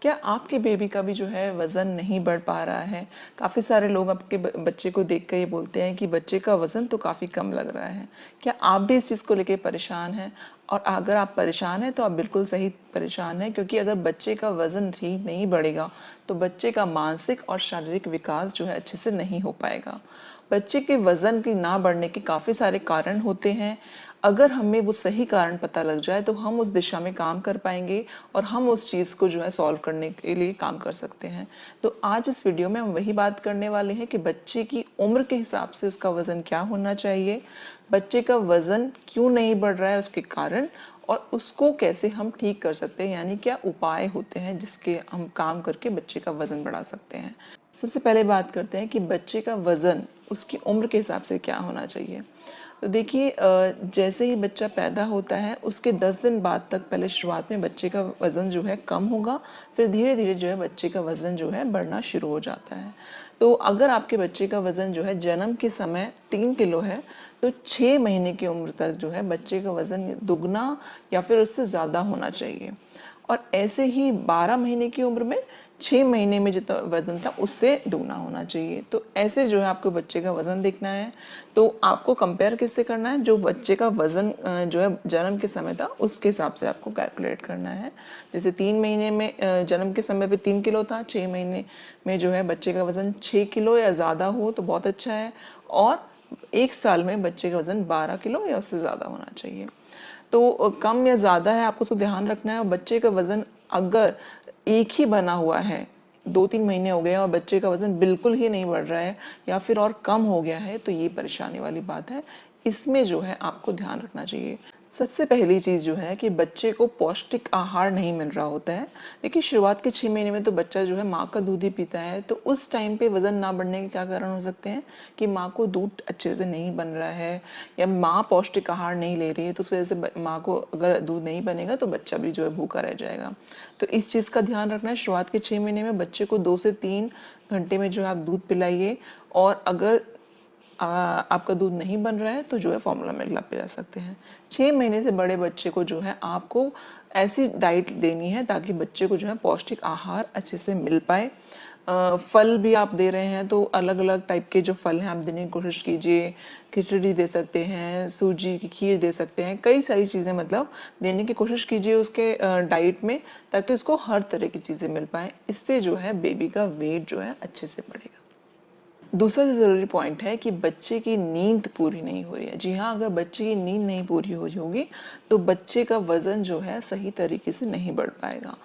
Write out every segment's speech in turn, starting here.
क्या आपके बेबी का भी जो है वज़न नहीं बढ़ पा रहा है? काफ़ी सारे लोग आपके बच्चे को देख कर ये बोलते हैं कि बच्चे का वज़न तो काफ़ी कम लग रहा है। क्या आप भी इस चीज़ को लेके परेशान हैं? और अगर आप परेशान हैं तो आप बिल्कुल सही परेशान हैं, क्योंकि अगर बच्चे का वज़न ही नहीं बढ़ेगा तो बच्चे का मानसिक और शारीरिक विकास जो है अच्छे से नहीं हो पाएगा। बच्चे के वज़न की ना बढ़ने के काफ़ी सारे कारण होते हैं। अगर हमें वो सही कारण पता लग जाए तो हम उस दिशा में काम कर पाएंगे और हम उस चीज़ को जो है सॉल्व करने के लिए काम कर सकते हैं। तो आज इस वीडियो में हम वही बात करने वाले हैं कि बच्चे की उम्र के हिसाब से उसका वज़न क्या होना चाहिए, बच्चे का वज़न क्यों नहीं बढ़ रहा है, उसके कारण, और उसको कैसे हम ठीक कर सकते हैं, यानी क्या उपाय होते हैं जिसके हम काम करके बच्चे का वज़न बढ़ा सकते हैं। सबसे पहले बात करते हैं कि बच्चे का वज़न उसकी उम्र के हिसाब से क्या होना चाहिए। तो देखिए, जैसे ही बच्चा पैदा होता है उसके 10 दिन बाद तक पहले शुरुआत में बच्चे का वज़न जो है कम होगा, फिर धीरे धीरे जो है बच्चे का वज़न जो है बढ़ना शुरू हो जाता है। तो अगर आपके बच्चे का वज़न जो है जन्म के समय 3 किलो है तो 6 महीने की उम्र तक जो है बच्चे का वज़न दुगना या फिर उससे ज़्यादा होना चाहिए। और ऐसे ही 12 महीने की उम्र में 6 महीने में जितना वज़न था उससे दुगना होना चाहिए। तो ऐसे जो है आपको बच्चे का वज़न देखना है। तो आपको कंपेयर किससे करना है? जो बच्चे का वज़न जो है जन्म के समय था उसके हिसाब से आपको कैलकुलेट करना है। जैसे 3 महीने में जन्म के समय पे 3 किलो था, 6 महीने में जो है बच्चे का वज़न 6 किलो या ज़्यादा हो तो बहुत अच्छा है, और 1 साल में बच्चे का वज़न 12 किलो या उससे ज़्यादा होना चाहिए। तो कम या ज़्यादा है, आपको उसको ध्यान रखना है। और बच्चे का वज़न अगर एक ही बना हुआ है, 2-3 महीने हो गए और बच्चे का वज़न बिल्कुल ही नहीं बढ़ रहा है या फिर और कम हो गया है, तो ये परेशानी वाली बात है। इसमें जो है आपको ध्यान रखना चाहिए। सबसे पहली चीज़ जो है कि बच्चे को पौष्टिक आहार नहीं मिल रहा होता है। देखिए, शुरुआत के 6 महीने में तो बच्चा जो है माँ का दूध ही पीता है, तो उस टाइम पे वज़न ना बढ़ने के क्या कारण हो सकते हैं कि माँ को दूध अच्छे से नहीं बन रहा है या माँ पौष्टिक आहार नहीं ले रही है, तो उस वजह से माँ को अगर दूध नहीं बनेगा तो बच्चा भी जो है भूखा रह जाएगा। तो इस चीज़ का ध्यान रखना है। शुरुआत के 6 महीने में बच्चे को 2 से 3 घंटे में जो है आप दूध पिलाइए, और अगर आपका दूध नहीं बन रहा है तो जो है फॉर्मूला मिल्क आप पिला सकते हैं। 6 महीने से बड़े बच्चे को जो है आपको ऐसी डाइट देनी है ताकि बच्चे को जो है पौष्टिक आहार अच्छे से मिल पाए। फल भी आप दे रहे हैं तो अलग अलग टाइप के जो फल हैं आप देने की कोशिश कीजिए। खिचड़ी दे सकते हैं, सूजी की खीर दे सकते हैं, कई सारी चीज़ें मतलब देने की कोशिश कीजिए उसके डाइट में, ताकि उसको हर तरह की चीज़ें मिल पाएँ। इससे जो है बेबी का वेट जो है अच्छे से बढ़ेगा। दूसरा जो ज़रूरी पॉइंट है कि बच्चे की नींद पूरी नहीं हो रही है। जी हाँ, अगर बच्चे की नींद नहीं पूरी हो रही होगी तो बच्चे का वज़न जो है सही तरीके से नहीं बढ़ पाएगा।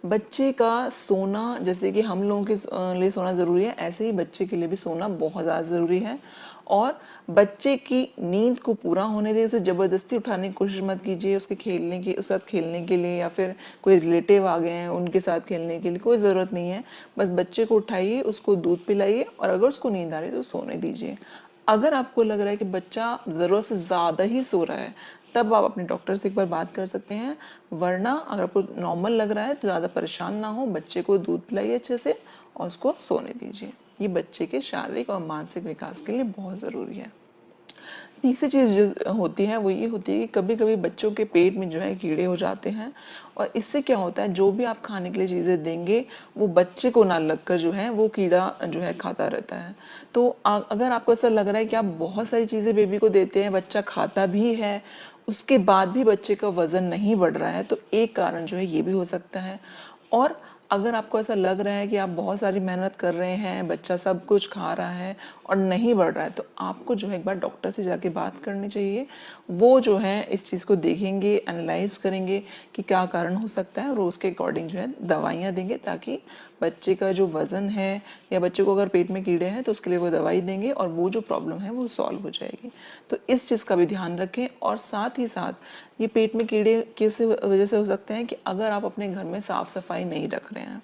बच्चे का सोना, जैसे कि हम लोगों के लिए सोना ज़रूरी है, ऐसे ही बच्चे के लिए भी सोना बहुत ज़्यादा ज़रूरी है। और बच्चे की नींद को पूरा होने दें, उसे ज़बरदस्ती उठाने की कोशिश मत कीजिए। उसके साथ खेलने के लिए या फिर कोई रिलेटिव आ गए हैं उनके साथ खेलने के लिए कोई ज़रूरत नहीं है। बस बच्चे को उठाइए, उसको दूध पिलाइए, और अगर उसको नींद आ रही है तो सोने दीजिए। अगर आपको लग रहा है कि बच्चा ज़रूरत से ज़्यादा ही सो रहा है, तब आप अपने डॉक्टर से एक बार बात कर सकते हैं। वरना अगर आपको नॉर्मल लग रहा है तो ज़्यादा परेशान ना हो, बच्चे को दूध पिलाइए अच्छे से और उसको सोने दीजिए। ये बच्चे के शारीरिक और मानसिक विकास के लिए बहुत ज़रूरी है। तीसरी चीज़ जो होती है वो ये होती है कि कभी कभी बच्चों के पेट में जो है कीड़े हो जाते हैं, और इससे क्या होता है, जो भी आप खाने के लिए चीज़ें देंगे वो बच्चे को ना लगकर जो है वो कीड़ा जो है खाता रहता है। तो अगर आपको ऐसा लग रहा है कि आप बहुत सारी चीज़ें बेबी को देते हैं, बच्चा खाता भी है, उसके बाद भी बच्चे का वज़न नहीं बढ़ रहा है, तो एक कारण जो है ये भी हो सकता है। और अगर आपको ऐसा लग रहा है कि आप बहुत सारी मेहनत कर रहे हैं, बच्चा सब कुछ खा रहा है और नहीं बढ़ रहा है, तो आपको जो है एक बार डॉक्टर से जाके बात करनी चाहिए। वो जो है इस चीज़ को देखेंगे, एनालाइज करेंगे कि क्या कारण हो सकता है, और उसके अकॉर्डिंग जो है दवाइयाँ देंगे, ताकि बच्चे का जो वज़न है या बच्चे को अगर पेट में कीड़े हैं तो उसके लिए वो दवाई देंगे और वो जो प्रॉब्लम है वो सॉल्व हो जाएगी। तो इस चीज़ का भी ध्यान रखें। और साथ ही साथ ये पेट में कीड़े किस वजह से हो सकते हैं कि अगर आप अपने घर में साफ़ सफाई नहीं रख रहे हैं।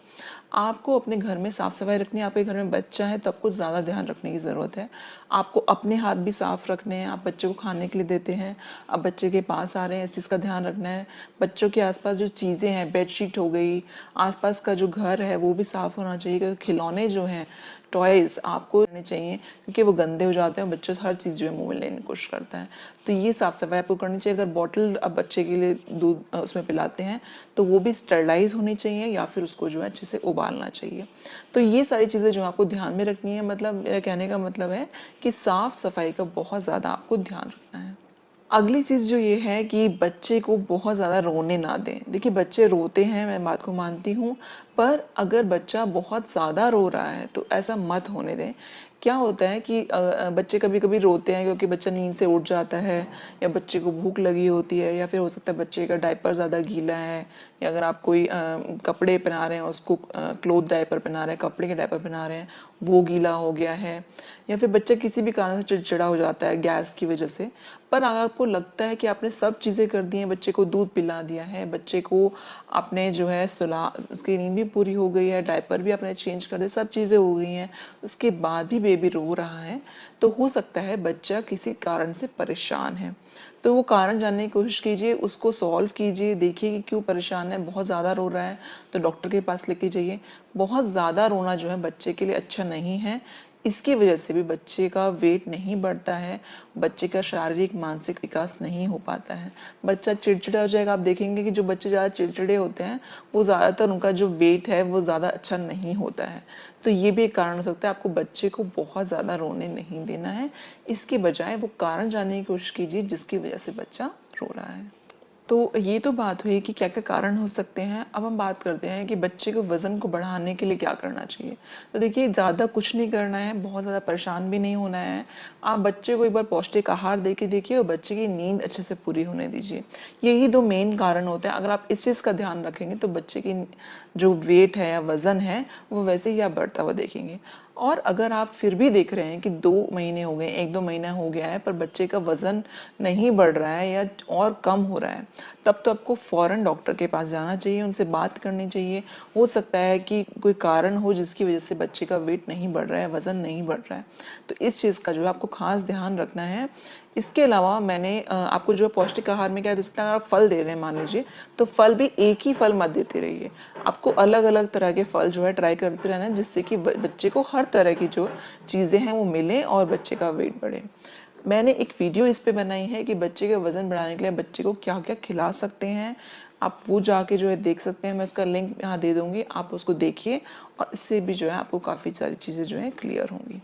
आपको अपने घर में साफ़ सफाई रखनी है। आपके घर में बच्चा है तो आपको ज़्यादा ध्यान रखने की ज़रूरत है। आपको अपने हाथ भी साफ़ रखने हैं। आप बच्चे को खाने के लिए देते हैं, आप बच्चे के पास आ रहे हैं, इस चीज़ का ध्यान रखना है। बच्चों के आसपास जो चीज़ें हैं, बेडशीट हो गई, आसपास का जो घर है वो भी साफ़ होना चाहिए, क्योंकि खिलौने जो हैं टॉयज़ आपको लेने चाहिए, क्योंकि वो गंदे हो जाते हैं और बच्चा हर चीज़ जो है मुंह में लेने की कोशिश करता है। तो ये साफ़ सफाई आपको करनी चाहिए। अगर बॉटल आप बच्चे के लिए दूध उसमें पिलाते हैं तो वो भी स्टरलाइज होनी चाहिए, या फिर उसको जो है अच्छे से उबालना चाहिए। तो ये सारी चीज़ें जो आपको ध्यान में रखनी है। मतलब मेरा कहने का मतलब है कि साफ़ सफाई का बहुत ज़्यादा आपको ध्यान रखना है। अगली चीज़ जो ये है कि बच्चे को बहुत ज़्यादा रोने ना दें। देखिए बच्चे रोते हैं, मैं बात को मानती हूँ, पर अगर बच्चा बहुत ज़्यादा रो रहा है तो ऐसा मत होने दें। क्या होता है कि बच्चे कभी कभी रोते हैं क्योंकि बच्चा नींद से उठ जाता है, या बच्चे को भूख लगी होती है, या फिर हो सकता है बच्चे का डायपर ज़्यादा गीला है, या अगर आप कोई कपड़े पहना रहे हैं उसको, क्लोथ डायपर पहना रहे हैं, कपड़े के डायपर पहना रहे हैं, वो गीला हो गया है, या फिर बच्चा किसी भी कारण से चिड़चिड़ा हो जाता है गैस की वजह से। पर अगर आपको लगता है कि आपने सब चीज़ें कर दी हैं, बच्चे को दूध पिला दिया है, बच्चे को आपने जो है सुला, उसकी नींद भी पूरी हो गई है, डायपर भी आपने चेंज कर दिया, सब चीज़ें हो गई हैं, उसके बाद भी बेबी रो रहा है, तो हो सकता है बच्चा किसी कारण से परेशान है। तो वो कारण जानने की कोशिश कीजिए, उसको सॉल्व कीजिए, देखिए कि क्यों परेशान है। बहुत ज़्यादा रो रहा है तो डॉक्टर के पास लेके जाइए। बहुत ज़्यादा रोना जो है बच्चे के लिए अच्छा नहीं है। इसकी वजह से भी बच्चे का वेट नहीं बढ़ता है, बच्चे का शारीरिक मानसिक विकास नहीं हो पाता है, बच्चा चिड़चिड़ा हो जाएगा। आप देखेंगे कि जो बच्चे ज़्यादा चिड़चिड़े होते हैं वो ज़्यादातर उनका जो वेट है वो ज़्यादा अच्छा नहीं होता है। तो ये भी एक कारण हो सकता है। आपको बच्चे को बहुत ज़्यादा रोने नहीं देना है, इसके बजाय वो कारण जानने की कोशिश कीजिए जिसकी वजह से बच्चा रो रहा है। तो ये तो बात हुई कि क्या क्या कारण हो सकते हैं। अब हम बात करते हैं कि बच्चे को वज़न को बढ़ाने के लिए क्या करना चाहिए। तो देखिए ज़्यादा कुछ नहीं करना है, बहुत ज़्यादा परेशान भी नहीं होना है। आप बच्चे को एक बार पौष्टिक आहार दे के देखिए और बच्चे की नींद अच्छे से पूरी होने दीजिए। यही दो मेन कारण होते हैं। अगर आप इस चीज़ का ध्यान रखेंगे तो बच्चे की जो वेट है या वज़न है वो वैसे ही आप बढ़ता हुआ देखेंगे। और अगर आप फिर भी देख रहे हैं कि 2 महीने हो गए, 1-2 महीना हो गया है, पर बच्चे का वज़न नहीं बढ़ रहा है या और कम हो रहा है, तब तो आपको फ़ौरन डॉक्टर के पास जाना चाहिए, उनसे बात करनी चाहिए। हो सकता है कि कोई कारण हो जिसकी वजह से बच्चे का वेट नहीं बढ़ रहा है, वज़न नहीं बढ़ रहा है। तो इस चीज़ का जो है आपको ख़ास ध्यान रखना है। इसके अलावा मैंने आपको जो है पौष्टिक आहार में क्या दे सकता है। अगर आप फल दे रहे हैं मान लीजिए, तो फल भी एक ही फल मत देते रहिए। आपको अलग अलग तरह के फल जो है ट्राई करते रहना है, जिससे कि बच्चे को हर तरह की जो चीज़ें हैं वो मिलें और बच्चे का वेट बढ़े। मैंने एक वीडियो इस पे बनाई है कि बच्चे का वज़न बढ़ाने के लिए बच्चे को क्या क्या खिला सकते हैं। आप वो जाके जो है देख सकते हैं, मैं उसका लिंक यहाँ दे दूँगी, आप उसको देखिए और इससे भी जो है आपको काफ़ी सारी चीज़ें जो है क्लियर होंगी।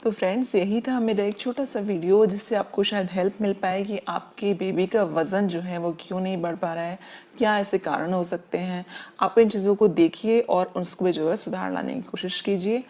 तो फ्रेंड्स यही था मेरा एक छोटा सा वीडियो, जिससे आपको शायद हेल्प मिल पाए कि आपके बेबी का वज़न जो है वो क्यों नहीं बढ़ पा रहा है, क्या ऐसे कारण हो सकते हैं। आप इन चीज़ों को देखिए और उसको जो है सुधार लाने की कोशिश कीजिए।